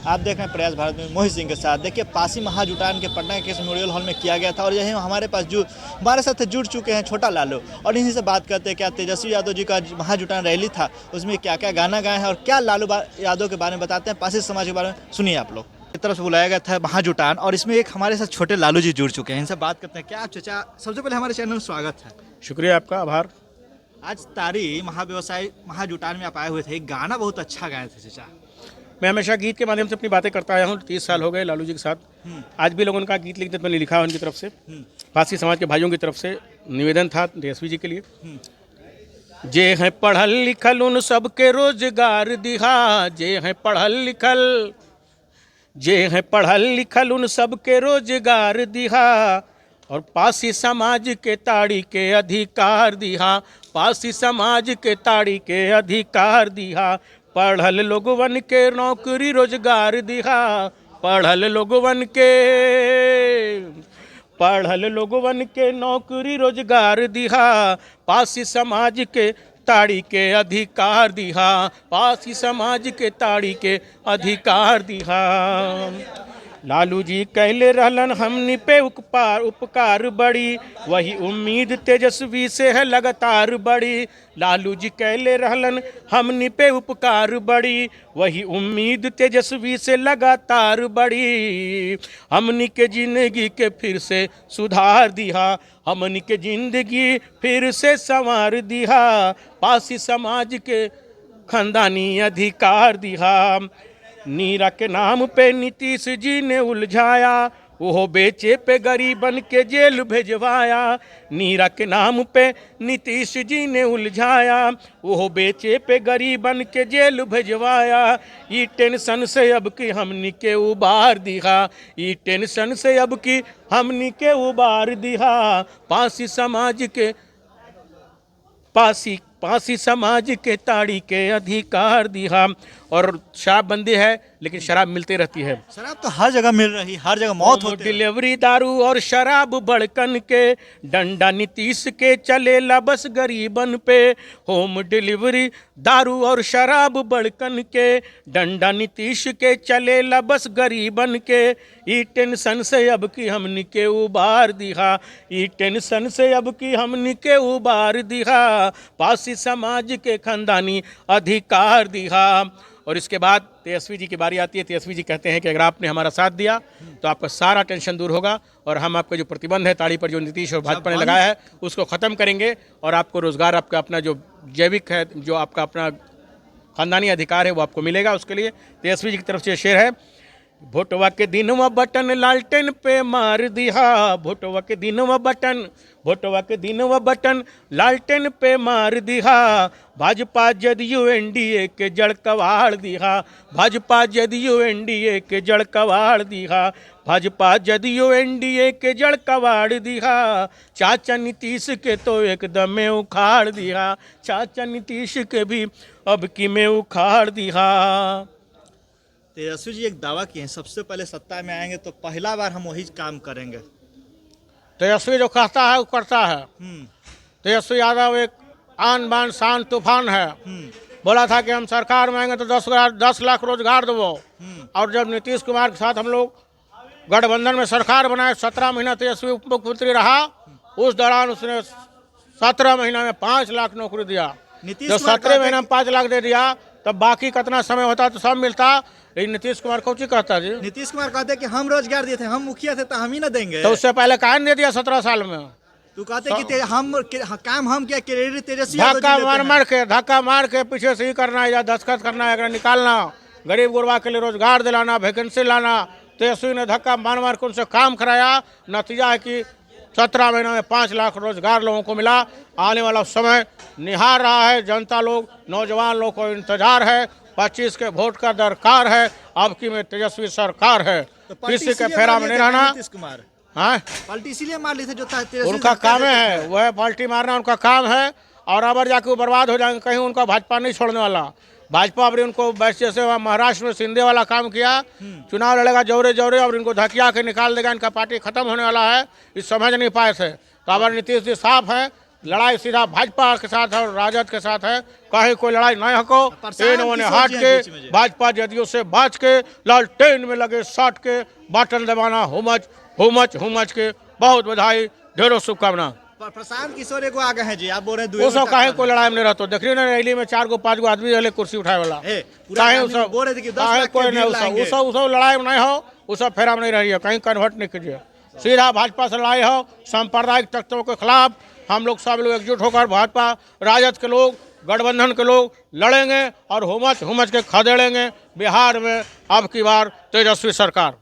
आप देख रहे हैं प्रयास भारत में मोहित सिंह के साथ। देखिए पासी महाजुटान के पटना के मेमोरियल हॉल में किया गया था और यही हमारे पास जो हमारे साथ जुड़ चुके हैं छोटा लालू, और इन्हीं से बात करते हैं क्या तेजस्वी यादव जी का महाजुटान रैली था उसमें क्या क्या गाना गाए हैं और क्या लालू यादव के बारे में बताते हैं, पासी समाज के बारे में सुनिए आप लोग। की तरफ से बुलाया गया था महाजुटान और इसमें एक हमारे साथ छोटे लालू जी जुड़ चुके हैं, इनसे बात करते हैं। क्या आप चचा, सबसे पहले हमारे चैनल में स्वागत है। शुक्रिया आपका, आभार। आज तारी महाव्यवसाय महाजुटान में आप आए हुए थे, एक गाना बहुत अच्छा गाए थे चचा। मैं हमेशा गीत के माध्यम से अपनी बातें करता आया हूँ, 30 साल हो गए लालू जी के साथ। आज भी लोगों का गीत लिखते मैंने लिखा है उनकी तरफ से, पासी समाज के भाइयों की तरफ से निवेदन था तेजस्वी जी के लिए। जे हैं पढ़ल लिखल उन सबके रोजगार दिहा, जे हैं पढ़ल लिखल, जे हैं पढ़ल लिखल उन सबके रोजगार दिहा, और पासी समाज के ताड़ी के अधिकार दिहा, पासी समाज के ताड़ी के अधिकार दिहा, पढ़ल लोगवन के नौकरी रोजगार दिहा, पढ़ल लोगवन के, पढ़ल लोगवन के नौकरी रोजगार दिहा, पासी समाज के ताड़ी के अधिकार दिहा, पासी समाज के ताड़ी के अधिकार दिहा। लालू जी कैले रहलन हमनी पे उपकार बड़ी, वही उम्मीद तेजस्वी से है लगातार बड़ी। लालू जी कैले रहलन हमनी पे उपकार बड़ी, वही उम्मीद तेजस्वी से लगातार बड़ी। हमनी के जिंदगी के फिर से सुधार दिहा, हमनी के जिंदगी फिर से संवार दिहा, पासी समाज के खानदानी अधिकार दिहा। नीरा के नाम पे नीतीश जी ने उलझाया, वो बेचे पे गरीबन के जेल भेजवाया। नीरा के नाम पे नीतीश जी ने उलझाया, वो बेचे पे गरीबन के जेल भेजवाया। ये टेंशन से अब की हमनी के उबार दिहा, ये टेंशन से अब की हमनी के उबार दिहा, पासी समाज के, पासी समाज के ताड़ी के अधिकार दिहा। और शराबबंदी है लेकिन शराब मिलती रहती है। शराब तो हर जगह मिल रही, हर जगह मौत होती है। डिलीवरी दारू और शराब बड़कन के, डंडा नीतीश के चलेला बस गरीबन पे। होम डिलीवरी दारू और शराब बड़कन के, डंडा नीतीश के चलेला बस गरीबन के। ई टेंशन से अब की हमनी के उबार दिहा, ई टेंशन से अब की हमनी के उबार दिहा, पासी समाज के खानदानी अधिकार दिहा। और इसके बाद तेजस्वी जी की बारी आती है। तेजस्वी जी कहते हैं कि अगर आपने हमारा साथ दिया तो आपका सारा टेंशन दूर होगा और हम आपका जो प्रतिबंध है ताड़ी पर जो नीतीश और भाजपा ने लगाया है उसको ख़त्म करेंगे और आपको रोज़गार, आपका अपना जो जैविक है, जो आपका अपना खानदानी अधिकार है वो आपको मिलेगा। उसके लिए तेजस्वी जी की तरफ से शेर है, भोटवा के दिनवा बटन लालटेन पे मार दिहा, भोटवा के दिनवा बटन, भोटवा के दिनवा बटन लालटेन पे मार दिहा, भाजपा जदयू एनडीए के जड़ कवाड़ दिहा, भाजपा जदयू एनडीए के जड़ कवाड़ दिहा, भाजपा जदयू एनडीए के जड़ कवाड़ दिहा, चाचा नीतीश के तो एकदम में उखाड़ दिहा, चाचा नीतीश के भी अब की में उखाड़ दिहा। तेजस्वी जी एक दावा किए हैं, सबसे पहले सत्ता में आएंगे तो पहला बार हम वही काम करेंगे। तेजस्वी जो कहता है वो करता है। तेजस्वी यादव एक आन बान शान तूफान है। बोला था कि हम सरकार में आएंगे तो 10 लाख रोजगार देवो, और जब नीतीश कुमार के साथ हम लोग गठबंधन में सरकार बनाए, 17 महीना तेजस्वी उप मुख्यमंत्री रहा, उस दौरान उसने 17 महीना में 5 लाख नौकरी दिया। जब 17 महीना में 5 लाख दे दिया तब बाकी कितना समय होता तो सब मिलता। लेकिन नीतीश कुमार को कहता जी, नीतीश कुमार कहते कि हम रोजगार दिए थे, हम मुखिया थे तो हम ही ना देंगे। तो उससे पहले काहे नहीं दिया 17 साल में? तू कहते कि हम काम हम क्या, क्रेडिट तेजस्वी धक्का मार के पीछे से ही करना है या दस्तखत करना है, अगर निकालना, गरीब गुरबा के लिए रोजगार दिलाना, वैकेंसी लाना। तेजस्वी ने धक्का मार मार के उनसे काम कराया। नतीजा है कि 17 महीनों में 5 लाख रोजगार लोगों को मिला। आने वाला समय निहार रहा है जनता लोग, नौजवान लोग को इंतजार है। 25 के वोट का दरकार है, अब की में तेजस्वी सरकार है, तो किसी के फेरा में नहीं रहना। नीतीश कुमार हाँ, पार्टी इसीलिए मार ली थे, जो उनका काम है, वह पार्टी मारना उनका काम है। और अबर जाके वो बर्बाद हो जाएंगे, कहीं उनका भाजपा नहीं छोड़ने वाला। भाजपा अब उनको जैसे महाराष्ट्र में शिंदे वाला काम किया, चुनाव लड़ेगा जोरे जोरे और इनको धकिया के निकाल देगा, इनका पार्टी खत्म होने वाला है, इस समझ नहीं पाए थे। तो अबर नीतीश जी साफ है, लड़ाई सीधा भाजपा के साथ है और राजद के साथ है। कहीं कोई लड़ाई नहीं हको, प्रशांत इन्होंने किशोर हट जी हैं के बीच में जी। भाजपा जदयू से बाज के लालटेन में लगे साट के बटन दबाना हुमच हुमच हुमच के। बहुत बधाई, ढेरों शुभकामना। प्रशांत किशोर एगो आगे हैं जी, आप बोल रहे हैं वो सब काहे कोई लड़ाई में नहीं रहतो। देख रही ना रैली में 4 गो 5 गो आदमी रहले कुर्सी उठाए वाला, ए, पूरा काहे गांधी वो सब बोल रहे थे कि 10 काहे लाख के कोई भीड़ नहीं, वो लाएंगे। सब लड़ाई में नहीं हो, वो सब फेरा में नहीं रही है, कहीं कन्वर्ट नहीं कीजिए। सीधा भाजपा से लड़ाई हो, सांप्रदायिक तत्वों के खिलाफ हम लोग सब लोग एकजुट होकर भाजपा राजद के लोग गठबंधन के लोग लड़ेंगे और हुमच हुमच के खदेड़ेंगे बिहार में अब की बार तेजस्वी सरकार।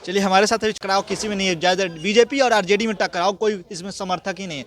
चलिए, हमारे साथ अभी टकराव किसी में नहीं है, ज़्यादा बीजेपी और आरजेडी में टकराव, कोई इसमें समर्थक ही नहीं है।